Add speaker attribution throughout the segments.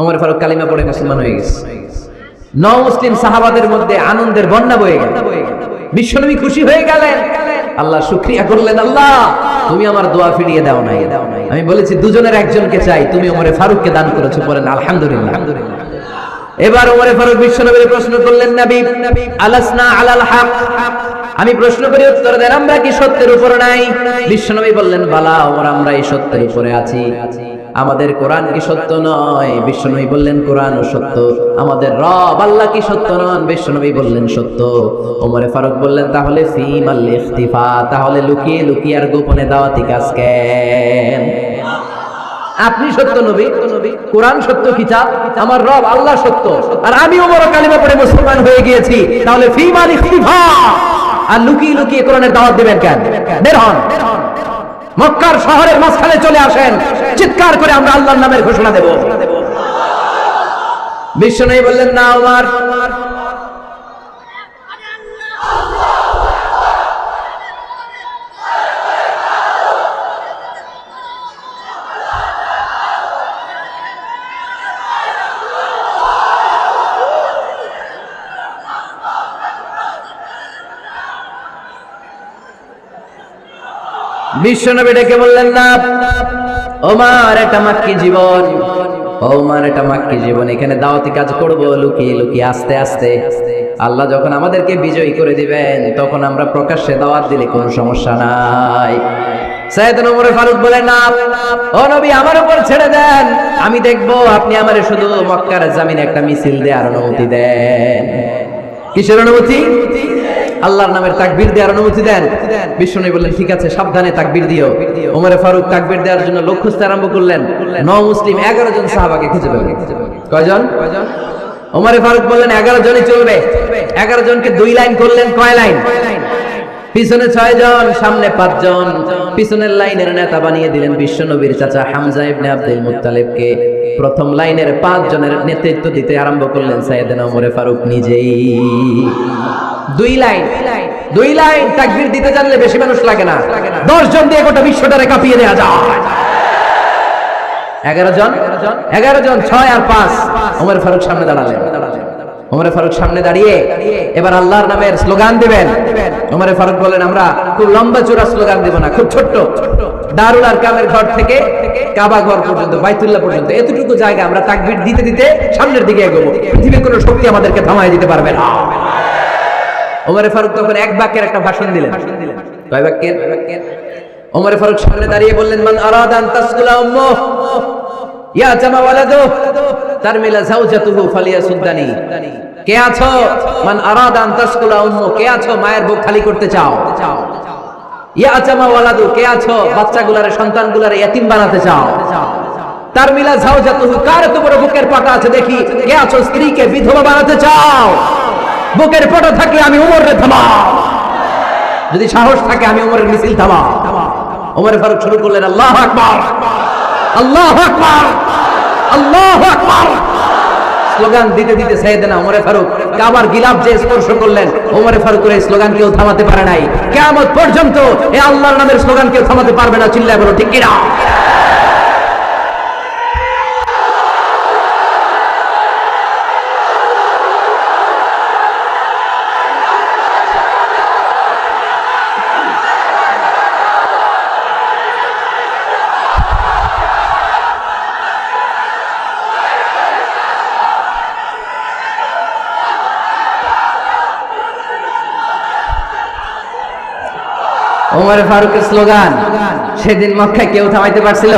Speaker 1: ওমর ফারুক কালিমা পড়ে মুসলমান হয়ে গেছে। মুসলিম সাহাবাদের মধ্যে আনন্দের বন্যা বয়ে গেল। বিশ্বনবী খুশি হয়ে গেলেন, আল্লাহ শুকরিয়া করলেন, আল্লাহ তুমি আমার দোয়া ফিরিয়ে দাও নাই। আমি বলেছি দুজনের একজনকে চাই, তুমি ওমরে ফারুককে দান করেছো, বলেন আলহামদুলিল্লাহ। এবার ওমরে ফারুক বিশ্বনবীর প্রশ্ন করলেন, নবী আলাসনা আলাল হক, আমি প্রশ্ন করি উত্তর দেন, আমরা কি সত্যের উপর নাই? বিশ্বনবী বললেন, বালা ওমর, আমরা এই সত্যের উপরে আছি। আমাদের কোরআন কি সত্য নয়? বিশ্বনবী বললেন, কোরআনও সত্য। আমাদের রব আল্লাহ কি সত্য নন? বিশ্বনবী বললেন, সত্য। ওমরে ফারুক বললেন, তাহলে ফিমাল ইখতিফা, তাহলে লুকিয়ে লুকিয়ে আর গোপনে দাওয়াতি কাজ কেন? আপনি সত্য নবী, কোরআন সত্য কিতাব, আমার রব আল্লাহ সত্য, আর আমি ওমর কালিমা পড়ে মুসলমান হয়ে গিয়েছি, তাহলে ফিমাল ইখতিফা, আর লুকিয়ে লুকিয়ে কোরআনের দাওয়াত দিবেন কেন? বের হন, মক্কার শহরের মাঝখানে চলে আসেন, চিৎকার করে আমরা আল্লাহর নামের ঘোষণা দেব। বিশ্বনবী বললেন, না ওমর, বিশ্বনবী ডেকে বললেন, না ওমর, এটা মাক্কি জীবন, ওমর এটা মাক্কি জীবন, এখানে দাওয়াতি কাজ করবো লুকিয়ে লুকিয়ে, আস্তে আস্তে। আল্লাহ যখন আমাদেরকে বিজয়ী করে দিবেন, তখন আমরা প্রকাশ্যে দাওয়াত দিলে কোনো সমস্যা নাই। সাইয়েদনা ওমর ফারুক বলেন, না ও নবী, আমার উপর ছেড়ে দেন, আমি দেখবো আপনি আমারে শুধু মক্কার জমিনে একটা মিছিল দেওয়ার অনুমতি দেন। কিসের অনুমতি? আল্লাহর নামের তাকবীর দেওয়ার অনুমতি দেন। বিশ্বনবী বললেন, ঠিক আছে, সাবধানে তাকবীর দিও। ওমর ফারুক তাকবীর দেওয়ার জন্য লোক খুঁজতে আরম্ভ করলেন। মুসলিম 11 জন সাহাবাকে খুঁজে পেলেন। কয়জন? ওমর ফারুক বললেন, 11 জনই চলবে। 11 জনকে 2 লাইন করলেন। কয় লাইন? পিছনে 6 জন, সামনে 5 জন। পিছনের লাইনের নেতা বানিয়ে দিলেন বিশ্বনবীর চাচা হামজা ইবনে আব্দুল মুত্তালিবকে। প্রথম লাইনের 5 জনের নেতৃত্ব দিতে আরম্ভ করলেন সাইয়েদনা ওমর ফারুক নিজেই। 2 লাইন তাকবীর দিতে জানলে বেশি মানুষ লাগে না, 10 জন দিয়ে গোটা বিশ্বটারে কাঁপিয়ে দেওয়া যায়। 11 জন, 6 আর 5। ওমর ফারুক সামনে দাঁড়ালেন। ওমর ফারুক সামনে দাঁড়িয়ে এবার আল্লাহর নামের স্লোগান দিবেন। ওমর ফারুক বলেন, আমরা খুব লম্বা চূড়া স্লোগান দেব না, খুব ছোট্ট, দারুল আরকামের ঘর থেকে কাবা ঘর পর্যন্ত, বাইতুল্লাহ পর্যন্ত, এতটুকু জায়গা আমরা তাকবীর দিতে দিতে সামনের দিকে এগোবো। পৃথিবীর কোনো শক্তি আমাদেরকে থামায় দিতে পারবে না। ওমর ফারুক তখন এক বাক্যের একটা ভাষণ দিলেন। কয় বাক্যের? ওমর ফারুক সামনে দাঁড়িয়ে বললেন, মান আরাদা আন তাসকুলা উম্মুহ ইয়া জামা ওয়ালাদুহু তারমিলা যাওজাতুহু ফালিয়াসুদ্দানি। কে আছো? মান আরাদা আন তাসকুলা উম্মুহ, কে আছো মায়ের বুক খালি করতে চাও? ইয়া জামা ওয়ালাদু, কে আছো বাচ্চাগুলারে, সন্তানগুলারে ইয়াতিম বানাতে চাও? তারমিলা যাওজাতুহু, কার এত বড় বুকের পাটা আছে দেখি, কে আছো স্ত্রীকে বিধবা বানাতে চাও? বুকের পাটা থাকলে আমি ওমরের থামাও, যদি সাহস থাকে আমি ওমরের মিছিল থামাও। ওমর ফারুক শুরু করলেন, আল্লাহু আকবার, আল্লাহু আকবার, আল্লাহু আকবার। স্লোগান দিতে দিতে সাইয়েদনা ওমর ফারুক কাবার গিলাফ যে স্পর্শ করলেন, ওমর ফারুকের এই স্লোগান কেউ থামাতে পারে নাই। কিয়ামত পর্যন্ত এই আল্লাহর নামের স্লোগান কেউ থামাতে পারবে না। চিল্লায় বলো ঠিক কিনা? ওমর ফারুকের স্লোগান সেদিন মক্কায় কেউ থামাইতে পারছিল?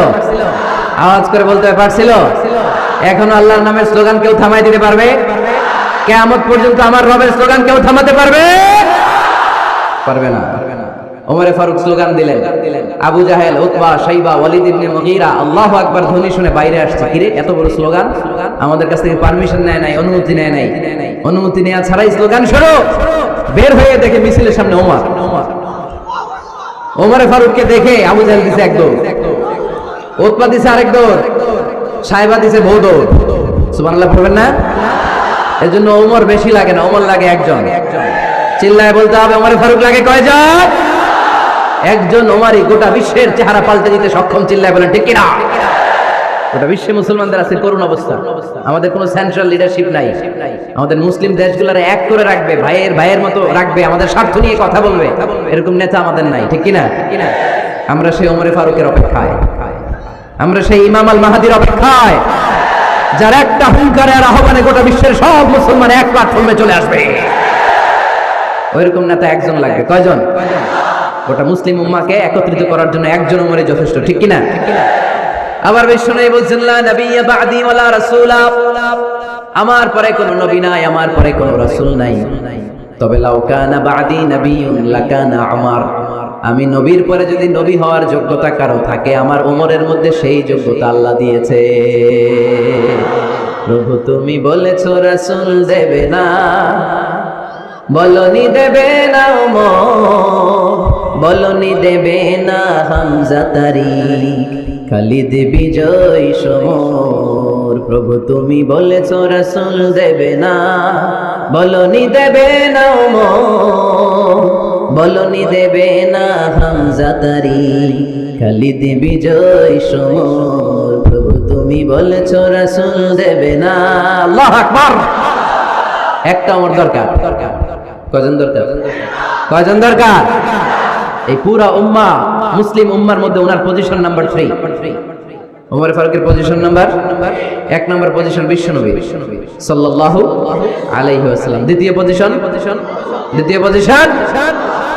Speaker 1: আওয়াজ করে বলতে পারছিল? এখন আল্লাহর নামের স্লোগান কেউ থামাই দিতে পারবে? কিয়ামত পর্যন্ত আমার রবের স্লোগান কেউ থামাতে পারবে? পারবে না। ওমর ফারুক স্লোগান দিলেন। আবু জাহেল, উতবা, শাইবা, ওয়ালিদ ইবনে মুগীরা আল্লাহু আকবার ধ্বনি শুনে বাইরে আসছে। কিরে, এত বড় স্লোগান, আমাদের কাছ থেকে পারমিশন নেয় নাই, অনুমতি নেয় নাই। অনুমতি নেওয়া ছাড়াই স্লোগান শুরু। বের হয়ে দেখে মিছিলের সামনে ওমর। ওমর ফারুককে দেখে আবু জাহেল দিছে এক দৌড়, উতবা দিছে আরেক দৌড়, শাইবা দিছে বহু দৌড়। সুবহানাল্লাহ পড়বেন না? এজন্য ওমর বেশি লাগে না, ওমর লাগে একজন। চিল্লায় বলতে হবে, ওমর ফারুক লাগে কয়জন? একজন। ওমরই গোটা বিশ্বের চেহারা পাল্টে দিতে সক্ষম। চিল্লায় বলেন ঠিক কিনা? গোটা বিশ্বে মুসলমানদের আছে করুণ অবস্থা। আমাদের কোনো সেন্ট্রাল লিডারশিপ নাই। আমাদের মুসলিম দেশগুলোর এক করে রাখবে, ভাইয়ের মতো রাখবে, আমাদের স্বার্থ নিয়ে কথা বলবে, এরকম নেতা আমাদের নাই, ঠিক কিনা? আমরা সেই ওমরে ফারুকের অপেক্ষায়, আমরা সেই ইমাম আল মাহাদির অপেক্ষায়, যার একটা হুঙ্কারে আর আহ্বানে গোটা বিশ্বের সব মুসলমান এক প্ল্যাটফর্মে চলে আসবে। ওইরকম নেতা একজন লাগবে। কয়জন? গোটা মুসলিম উম্মাহকে একত্রিত করার জন্য একজন ওমরে যথেষ্ট, ঠিক কিনা? আবার বিশ্বনবী বলেছেন, লা নাবিয়্যা বা'দি ওয়ালা রাসূলা, আমার পরে কোনো নবী নাই, আমার পরে কোনো রাসূল নাই। তবে লাউ কানা বা'দি নাবিয়্যুন লাকানা উমর, আমি নবীর পরে যদি নবী হওয়ার যোগ্যতা কারো থাকে, আমার ওমরের মধ্যে সেই যোগ্যতা আল্লাহ দিয়েছে। প্রভু তুমি বলেছো রাসূল দেবে না, বলনি দেবে না ওমর, বলনি দেবে না হামজা তারিক, খালিদ বিজয় সমর। প্রভু তুমি বলেছো রাসূল দেবে না, বলনি দেবে না ওমর, বলনি দেবে না হামজা তারিক, খালিদ বিজয় সমর। প্রভু তুমি বলেছো রাসূল দেবে না। আল্লাহু আকবার। একটা ওমর দরকার। কয়জন দরকার? কয়জন দরকার? এই পুরা উম্মাহ, মুসলিম উম্মার মধ্যে ওনার পজিশন নাম্বার 3। ওমর ফারুকের পজিশন নাম্বার 1 নম্বর পজিশন বিশ্বনবী সাল্লাল্লাহু আলাইহি ওয়াসাল্লাম। দ্বিতীয় পজিশন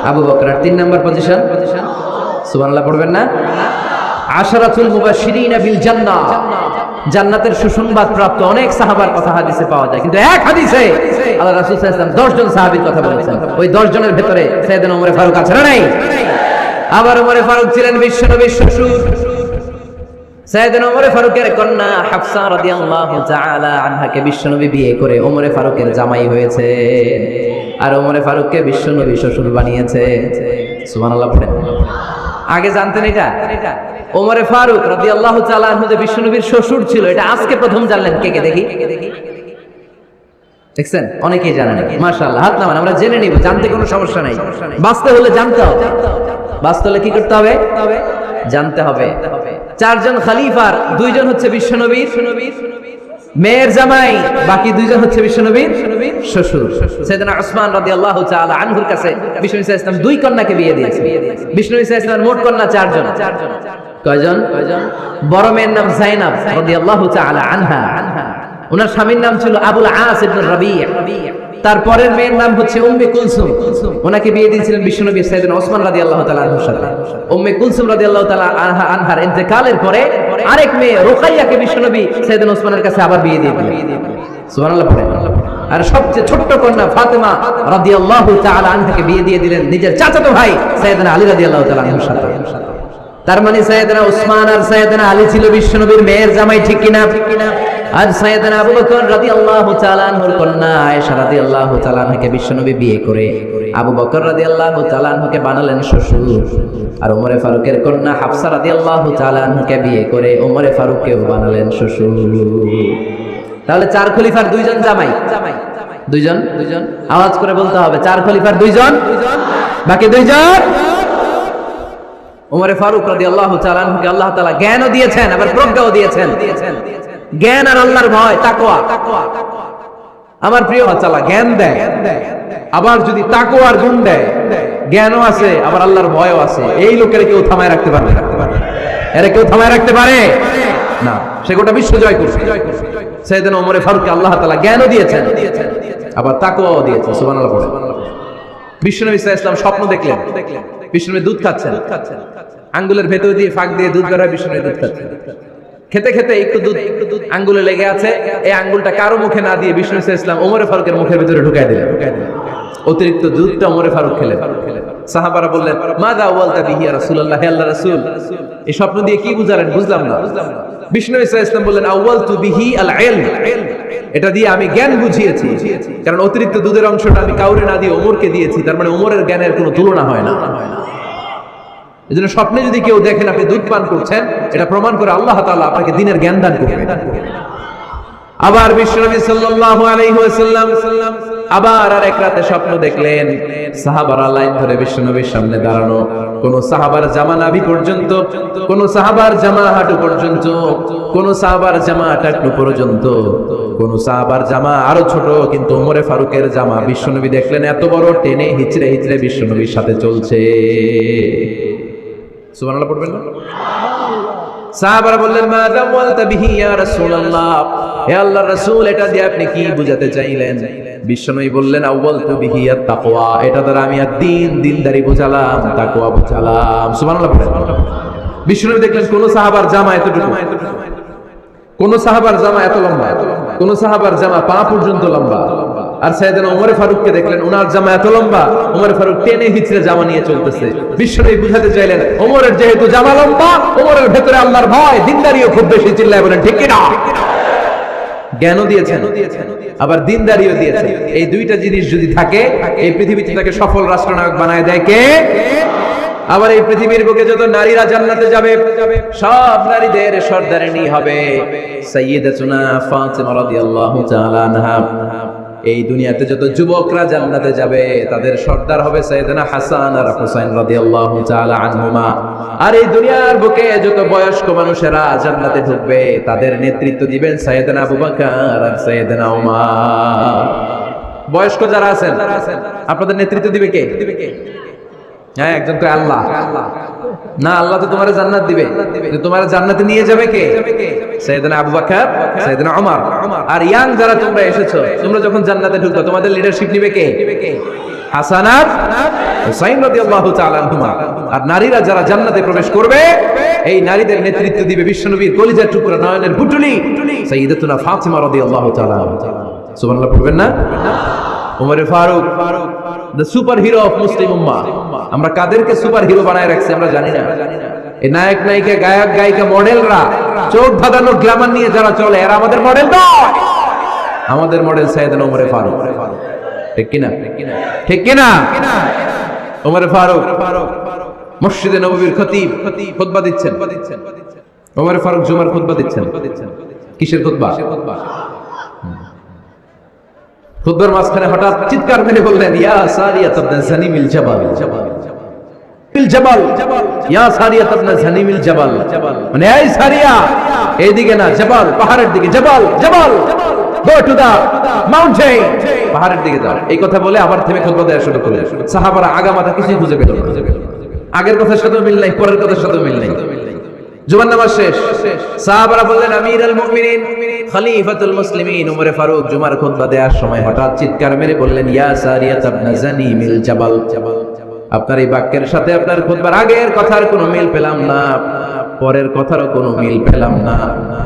Speaker 1: আবু বকর। 3 নম্বর পজিশন সুবহানাল্লাহ পড়বেন না? আশরাতুল মুবাশশিরিনা বিল জান্নাহ, জান্নাতের সুসংবাদ প্রাপ্ত অনেক সাহাবার কথা হাদিসে পাওয়া যায়, কিন্তু এক হাদিসে আল্লাহ রাসূল সাল্লাল্লাহু আলাইহি ওয়াসাল্লাম 10 জন সাহাবীর কথা বলেছেন। ওই 10 জনের ভেতরে সাইয়েদনা ওমর ফারুক আছে না নাই? আবার ওমর ফারুক ছিলেন বিশ্বনবীর শ্বশুর। সাইয়েদনা ওমর ফারুকের কন্যা হাফসা রাদিয়াল্লাহু তাআলা আনহাকে বিশ্বনবী বিয়ে করে ওমর ফারুকের জামাই হয়েছে, আর ওমর ফারুককে বিশ্বনবী শ্বশুর বানিয়েছে। সুবহানাল্লাহ পড়েন। আগে জানতেন এটা? ওমর ফারুক রাদিয়াল্লাহু তাআলা আনহু যে বিশ্বনবীর শ্বশুর ছিল, এটা আজকে প্রথম জানলেন। কে কে দেখি? দেখছেন? অনেকেই জানেন না। মাশাআল্লাহ, হাত নামান, আমরা জেনে নিব, জানতে কোনো সমস্যা নাই। বাঁচতে হলে জানতে হবে। বাঁচতে হলে কি করতে হবে? জানতে হবে। 4 জন খলিফার 2 জন হচ্ছে বিশ্বনবীর মেয়ের জামাই, বাকি 2 জন হচ্ছে বিশ্বনবীর শ্বশুর। সাইয়েদনা উসমান রাদিয়াল্লাহু তাআলা আনহুর কাছে বিশ্বনবী সাল্লাল্লাহু আলাইহি ওয়াসাল্লাম 2 কন্যাকে বিয়ে দিয়েছে। বিশ্বনবী সাল্লাল্লাহু আলাইহি ওয়াসাল্লাম মোট কন্যা 4 জন। কয়জন? বড় মেয়ের নাম যায়েনব রাদিয়াল্লাহু তাআলা আনহা, ওনার স্বামীর নাম ছিল আবুল আস ইবনে রাবি'। তারপরের মেয়ের নাম হচ্ছে উম্মে কুলসুম, ওনাকে বিয়ে দিয়েছিলেন বিশ্বনবী সাইয়েদনা ওসমান রাদিয়াল্লাহু তাআলা আনহুর সাথে। উম্মে কুলসুম রাদিয়াল্লাহু তাআলা আনহার ইন্তেকালের পরে আরেক মেয়ে রুকাইয়াকে বিশ্বনবী সাইয়েদনা ওসমানের কাছে আবার বিয়ে দিয়ে দিলেন। সুবহানাল্লাহ পড়েন। আর সবচেয়ে ছোট্ট কন্যা ফাতেমা রাদিয়াল্লাহু তাআলা আনহাকে বিয়ে দিয়ে দিলেন নিজের চাচাতো ভাই সাইয়েদনা আলী রাদিয়াল্লাহু তাআলা আনহুর সাথে। তার মানে সাইয়েদনা ওসমান আর সাইয়েদনা আলী ছিল বিশ্বনবীর মেয়ের জামাই, ঠিক কিনা? আর সাইয়েদনা আবু বকর রাদিয়াল্লাহু তাআলা আনহুর কন্যা আয়েশা রাদিয়াল্লাহু তাআলা আনহাকে বিশ্বনবী বিয়ে করে আবু বকর রাদিয়াল্লাহু তাআলা আনহুকে বানালেন শ্বশুর। আর ওমর ফারুকের কন্যা হাফসা রাদিয়াল্লাহু তাআলা আনহাকে বিয়ে করে ওমর ফারুককেও বানালেন শ্বশুর। তাহলে 4 খলিফার 2 জন জামাই। 2 জন আওয়াজ করে বলতে হবে, 4 খলিফার 2 জন, বাকি 2 জন। ওমর ফারুক রাদিয়াল্লাহু তাআলা আনহুকে আল্লাহ তাআলা জ্ঞানও দিয়েছেন, আবার প্রজ্ঞাও দিয়েছেন। জ্ঞান আর আল্লাহর ভয়, তাকওয়া। আমার প্রিয় বাচ্চারা, জ্ঞান দেয়, আবার যদি তাকওয়ার গুণ দেয়, জ্ঞানও আছে, আবার আল্লাহর ভয়ও আছে। এই লোকের কেউ থামায় রাখতে পারবে না? এরা কেউ থামায় রাখতে পারে না। সে গোটা বিশ্ব জয় করছে। সাইয়েদনা ওমর ফারুককে আল্লাহ তাআলা জ্ঞানও দিয়েছেন, আবার তাকওয়াও দিয়েছেন। সুবহানাল্লাহ। বিশ্বনবী সাল্লাল্লাহু আলাইহি ওয়াসাল্লাম স্বপ্ন দেখলেন, বিশ্বনবী দুধ খাচ্ছেন, আঙ্গুলের ভেতর দিয়ে ফাঁক দিয়ে দুধ বের হয়, বিশ্বনবী দুধ খাচ্ছেন। খেতে খেতে একটু দুধ আঙ্গুলে লেগে আছে, এই আঙ্গুলটা কারো মুখে না দিয়ে বিশ্বনবী সাল্লাল্লাহু আলাইহি ওয়াসাল্লাম ওমর ফারুকের মুখের ভিতরে ঢুকাই দিলেন। অতিরিক্ত দুধটা ওমর ফারুক খেলেন। সাহাবারা বললেন, মাযা আওয়ালতা বিহি ইয়া রাসূলুল্লাহ, হে আল্লাহর রাসূল, এই স্বপ্ন দিয়ে কি বুঝালেন? বুঝলাম না। বিশ্বনবী সাল্লাল্লাহু আলাইহি ওয়াসাল্লাম বললেন, আওয়ালতু বিহি আল ইলম, এটা দিয়ে আমি জ্ঞান বুঝিয়েছি, কারণ অতিরিক্ত দুধের অংশটা আমি কাউরে না দিয়ে ওমরকে দিয়েছি, তার মানে ওমরের জ্ঞানের কোনো তুলনা হয় না। এজন্য স্বপ্নে যদি কেউ দেখেন আপনি দুধ পান করছেন, এটা প্রমাণ করে আল্লাহ তাআলা আপনাকে দ্বীনের জ্ঞান দান করবেন। আবার বিশ্বনবী সাল্লাল্লাহু আলাইহি ওয়াসাল্লাম আবার আরেক রাতে স্বপ্ন দেখলেন, সাহাবারা লাইন ধরে বিশ্বনবীর সামনে দাঁড়ানো, কোন সাহাবার জামা নাভি পর্যন্ত, কোন সাহাবার জামা হাঁটু পর্যন্ত, কোন সাহাবার জামা টাকনু পর্যন্ত, কোন সাহাবার জামা আরো ছোট, কিন্তু ওমরে ফারুকের জামা বিশ্বনবী দেখলেন এত বড়, টেনে হিচড়ে হিচড়ে বিশ্বনবীর সাথে চলছে। সুবহানাল্লাহ পড়বেন না? সাহাবারা বললেন, মা দাওয়ালতা বিহি ইয়া রাসূলুল্লাহ, হে আল্লাহর রাসূল, এটা দিয়ে আপনি কি বুঝাতে চাইলেন? বিশ্বনবী বললেন, আউয়ালতু বিহি আত-তাকওয়া, এটা দ্বারা আমি দিনদারি বোঝালাম, তাকওয়া বোঝালাম। সুবহানাল্লাহ পড়েন। বিশ্বনবী দেখলেন কোন সাহাবার জামা এতটুকু, কোন সাহাবার জামা এত লম্বা, কোন সাহাবার জামা পা পর্যন্ত লম্বা, আর সাইয়েদনা ওমর ফারুককে দেখলেন ওনার জামা এত লম্বা, ওমর ফারুক টেনে হিচড়ে জামা নিয়ে চলতেছে। বিশ্বনবী বুঝাতে চাইলেন, ওমরের যেহেতু জামা লম্বা, ওমরের ভেতরে আল্লাহর ভয়, দিনদারিও খুব বেশি। চিল্লায় বলেন ঠিক কি না? জ্ঞানও দিয়েছেন, আবার দিনদারিও দিয়েছেন। এই দুইটা জিনিস যদি থাকে, এই পৃথিবীতে তাকে সফল রাষ্ট্রনায়ক বানায় দেয় কে? আবার এই পৃথিবীর বুকে যত নারীরা জান্নাতে যাবে, সব নারীদের সর্দারিনী হবে সাইয়্যিদাতুনা ফাতিমা রাদিয়াল্লাহু তাআলা আনহা। এই দুনিয়াতে যত যুবকরা জান্নাতে যাবে, তাদের সর্দার হবে সাইয়েদনা হাসান আর হুসাইন রাদিয়াল্লাহু তাআলা আনহুমা। আর এই দুনিয়ার বুকে যত বয়স্ক মানুষেরা জান্নাতে ঢুকবে, তাদের নেতৃত্ব দিবেন সাইয়েদনা আবু বকর আর সাইয়েদনা ওমর। বয়স্ক যারা আছেন, আপনাদের নেতৃত্ব দিবে কে? হ্যাঁ, একজন কয় আল্লাহ। না, আল্লাহ তো তোমার জান্নাত দিবে, তোমার জান্নাতে নিয়ে যাবে কে? সাইয়েদনা আবু বকর, সাইয়েদনা ওমর। আর ইয়াং যারা তোমরা এসেছো, তোমরা যখন জান্নাতে ঢুকবে, তোমাদের লিডারশিপ নিবে কে? হাসান আর হুসাইন রাদিয়াল্লাহু তাআলা আনহুমা। আর নারীরা যারা জান্নাতে প্রবেশ করবে, এই নারীদের নেতৃত্ব দিবে বিশ্বনবীর কলিজার টুকরা, নয়নের পুতুলি সাইয়্যিদাতুনা ফাতিমা রাদিয়াল্লাহু তাআলা। সুবহানাল্লাহ পড়বেন না? Omar Farooq, the super hero of Muslim উম্মাহ। আমরা কাদেরকে সুপার হিরো বানায় রাখছি আমরা জানি না। এই নায়ক নায়িকা, গায়ক গায়িকা, মডেলরা, চোখ ধাঁধানো গ্ল্যামার নিয়ে যারা চলে, এরা আমাদের মডেল নয়। আমাদের মডেল সাইয়েদনা ওমর ফারুক। ঠিক কিনা? ঠিক কিনা? ওমর ফারুক মসজিদে নববীর খতিব, খুতবা দিচ্ছেন। ওমর ফারুক জুমার খুতবা দিচ্ছেন। কিসের খুতবা? খুতবার মাঝখানে হঠাৎ চিৎকার মেরে বললেন, ইয়া সারিয়া তাবনা জানিমিল জাবাল, জাবাল, ইয়া সারিয়া তাবনা জানিমিল জাবাল। মানে এই সারিয়া, এইদিকে না, জাবাল, পাহাড়ের দিকে, জাবাল, জাবাল, গো টু দা মাউন্টেন, পাহাড়ের দিকে যাও। এই কথা বলে আবার থেমে খুতবা দেওয়া শুরু করলেন। সাহাবারা আগা মাথা কিছুই খুঁজে পেল না। আগের কথার সাথে মিল নাই, পরের কথার সাথে মিল নাই। জুমার নামাজ শেষ, সাহাবারা বললেন, আমিরুল মুমিনিন, খলিফাতুল মুসলিমিন ওমর ফারুক জুমার খুতবা দেওয়ার সময় হঠাৎ চিৎকার মেরে বললেন, ইয়া সারিয়া তাবনা জানিমিল জাবাল। আপনার এই বাক্যের সাথে আপনার খুতবার আগের কথার কোনো মিল পেলাম না, পরের কথারও কোনো মিল পেলাম না।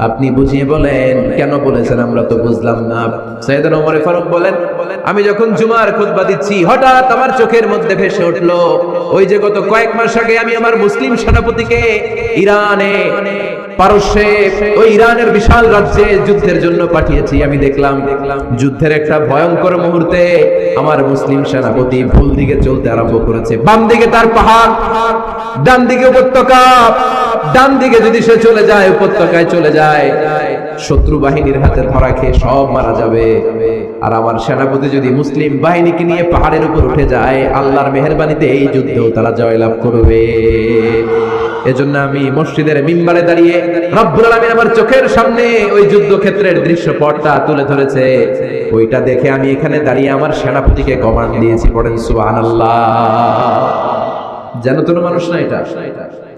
Speaker 1: আপনি বুঝিয়ে বলেন, কেন বলেছেন আমরা তো বুঝলাম না। সাইয়েদনা ওমর ফারুক বলেন, আমি যখন জুমার খুতবা দিচ্ছি, হঠাৎ আমার চোখের মধ্যে ভেসে উঠলো ওই যে গত কয়েক মাস আগে আমি আমার মুসলিম সেনাপতিকে ইরানে, পারস্যে, ওই ইরানের বিশাল রাজ্যে যুদ্ধের জন্য পাঠিয়েছি। আমি দেখলাম যুদ্ধের একটা ভয়ঙ্কর মুহূর্তে আমার মুসলিম সেনাপতি ভুল দিকে চলতে আরম্ভ করেছে। বাম দিকে তার পাহাড়, ডান দিকে উপত্যকা। ডান দিকে যদি সে চলে যায়, উপত্যকায় চলে যায়, শত্রু বাহিনীর হাতে ধরা খেয়ে সব মারা যাবে। আর আমার সেনাপতি যদি মুসলিম বাহিনীকে নিয়ে পাহাড়ের উপর উঠে যায়, আল্লাহর মেহেরবানিতে এই যুদ্ধেও তারা জয়লাভ করবে। এজন্য আমি মসজিদের মিম্বারে দাঁড়িয়ে রব্বুল আলামিন আমার চোখের সামনে ওই যুদ্ধক্ষেত্রের দৃশ্যপটটা তুলে ধরেছে, ওইটা দেখে আমি এখানে দাঁড়িয়ে আমার সেনাপতিকে কমান্ড দিয়েছি। পড়েন সুবহানাল্লাহ। যেন তেন মানুষ না এটা,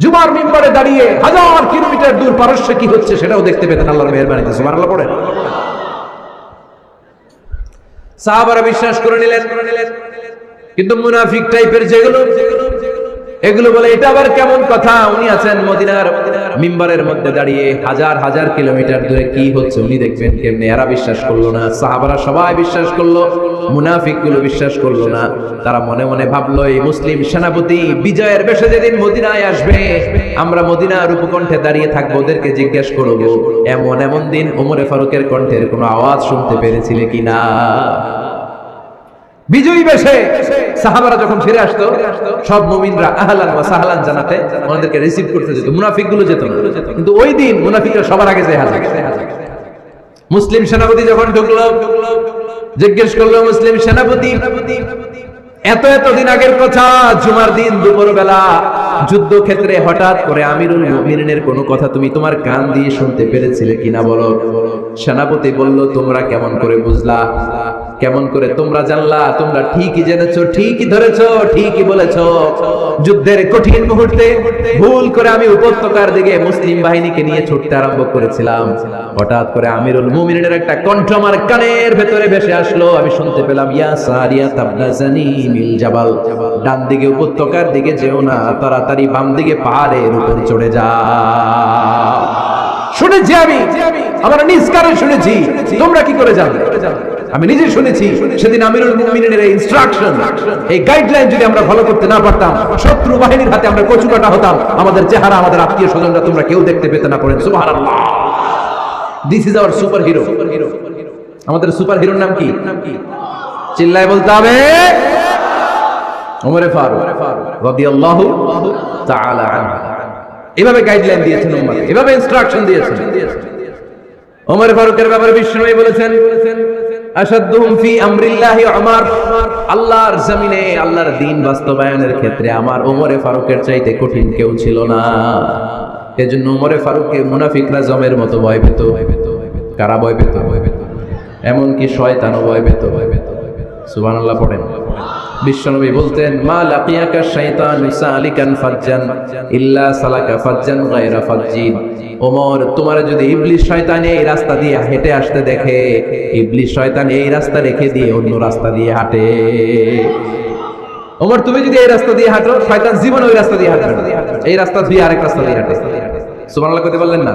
Speaker 1: জুমার মিম্বারে দাঁড়িয়ে 1000 কিলোমিটার দূর পারস্যে কি হচ্ছে সেটাও দেখতে পেতেন আল্লাহর মেহেরবানিতে। সুবহানাল্লাহ পড়েন। সাহাবারা বিশ্বাস করে নিলেন, কিন্তু মুনাফিক টাইপের যেগুলো, এগুলো বলে এটা আবার কেমন কথা, উনি আছেন মদিনার মিম্বারের মধ্যে দাঁড়িয়ে, হাজার হাজার কিলোমিটার দূরে কি হচ্ছে উনি দেখবেন কেমনে। এরা বিশ্বাস করলো না, সাহাবারা সবাই বিশ্বাস করলো, মুনাফিক গুলো বিশ্বাস করলো না। তারা মনে মনে ভাবলো, এই মুসলিম সেনাপতি বিজয়ের বেশে যেদিন মদিনায় আসবে, আমরা মদিনার উপকণ্ঠে দাঁড়িয়ে থাকবো, ওদেরকে জিজ্ঞেস করবো এমন এমন দিন ওমরে ফারুকের কণ্ঠের কোনো আওয়াজ শুনতে পেরেছিলে কিনা। বিজয়ী বেশে সাহাবারা যখন ফিরে আসতো, সব মুমিনরা আহলান ওয়া সাহলান জানাতে ওনাদেরকে রিসিভ করতে যেত, মুনাফিক গুলো যেত না। কিন্তু ওই দিন মুনাফিকরা সবার আগে যায় হাজির। মুসলিম সেনাপতি যখন ঢুকলো, জিজ্ঞেস করলো মুসলিম সেনাপতি, এত দিন আগের কথা, জুমার দিন দুপুর বেলা যুদ্ধক্ষেত্রে হঠাৎ করে আমিরুল মুমিনিনের কোনো কথা তুমি তোমার কান দিয়ে শুনতে পেরেছিলে কিনা বলো। সেনাপতি বলল, তোমরা কেমন করে বুঝলা, কেমন করে তোমরা জানলা? তোমরা ঠিকই জেনেছো, ঠিকই ধরেছো, ঠিকই বলেছো। যুদ্ধের কঠিন মুহূর্তে ভুল করে আমি উপত্যকার দিকে মুসলিম বাহিনীকে নিয়ে ছুটতে আরম্ভ করেছিলাম। হঠাৎ করে আমিরুল মুমিনিনের একটা কণ্ঠ আমার কানের ভেতরে ভেসে আসলো। আমি শুনতে পেলাম, ইয়া সারিয়া তাবনা জানিমিল জাবাল, ডান দিকে উপত্যকার দিকে যেও না, তাড়াতাড়ি বাম দিকে পাহাড়ের উপর চড়ে যাও। শুনেছি আমি, আমার নিজ কানে শুনেছি, তোমরা কি করে জানলে? আমি নিজে শুনেছি। সেদিন আমিরুল মুমিনিনের এই ইনস্ট্রাকশন, এই গাইডলাইন যদি আমরা ফলো করতে না পারতাম, শত্রু বাহিনীর হাতে আমরা কচুকাটা হতাম। আমাদের চেহারা, আমাদের আত্মীয় স্বজনরা তোমরা কেউ দেখতে পেতে না। পড়েন সুবহানাল্লাহ। This is our super hero. আমাদের সুপার হিরোর নাম কি? চিল্লায় বলতে হবে, ওমর ফারুক রাদিয়াল্লাহু তাআলা আনহু। এভাবে গাইডলাইন দিয়েছেন উম্মত, এভাবে ইনস্ট্রাকশন দিয়েছেন। ওমর ফারুকের ব্যাপারে বিশ্বনবী বলেছেন, আশাদুহুম ফি আমরিল্লাহি উমর, আল্লাহর জমিনে আল্লাহর দ্বীন বাস্তবায়নের ক্ষেত্রে আমার ওমরে ফারুকের চাইতে কঠিন কেউ ছিল না। এজন্য ওমরে ফারুককে মুনাফিকরা জমের মতো ভয় পেত। কারা ভয় পেত? এমনকি শয়তানও ভয় পেত। সুবহানাল্লাহ পড়েন। বিশ্বনবী বলতেন, মা লাকিয়াকা শাইতানু সালিকান ফাজ্জান ইল্লা সালাকা ফাজ্জান গায়রা ফাজ্জিন। ওমর, তোমার যদি ইবলিস শয়তান এই রাস্তা দিয়ে হেঁটে আসতে দেখে, ইবলিস শয়তান এই রাস্তা রেখে দিয়ে অন্য রাস্তা দিয়ে হাঁটে। ওমর, তুমি যদি এই রাস্তা দিয়ে হাঁটো, শয়তান জীবন ওই রাস্তা দিয়ে হাঁটবে, এই রাস্তা ধুয়ে আরেক রাস্তা দিয়ে হাঁটে। সুবহানাল্লাহ কইতে পারলেন না?